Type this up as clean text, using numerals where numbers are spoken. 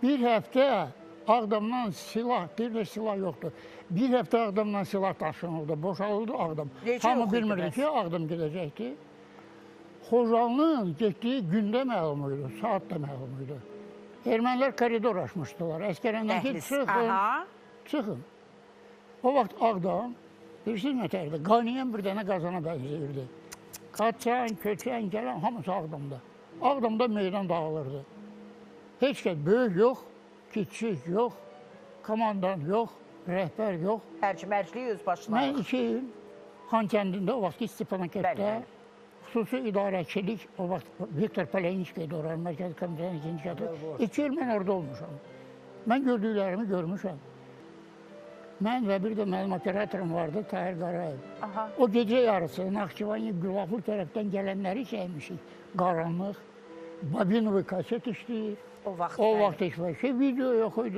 Bir həftə Ağdamdan silah, bir də silah yoxdur. Bir həftə Ağdamdan silah daşınıldı, boşalıldı Ağdam. Hamı bilmirdi ki, Ağdam gedəcəkdi. Xocalı'nın getdiyi gündə məlum idi, saat da məlum idi. Ermənilər koridor açmışdılar. Əskərəndən ki, çıxın. O vaxt Ağdam, bilirsiniz nətərdir, qaynayan bir dənə qazana bənzəyirdi. Qaçan, köçən, gələn, hamısı Ağdamda. Ağdamda meydan dağılırdı. Heç kəs böyük yox, kiçik yox, komandan yox, rəhbər yox. Tərcüməcliyi öz başına. Mən 2 il Xankəndində, o vaxt İstipanakətdə xüsusi idarəçilik, o vaxt Viktor Palenski idi oranın Mərkəzi Komitənin ikinci katı. 2 il mən orada olmuşam. Mən gördüklərimi görmüşəm. Mən və bir də mənim operatorum vardı, Tahir Qarayev. O gecə yarısı Naxçıvan, Gülafur tərəfdən gələnləri çəkmişik. Qaranlıq, Babinovi kaset işləyir. O vaxt işləyir. Video yox idi.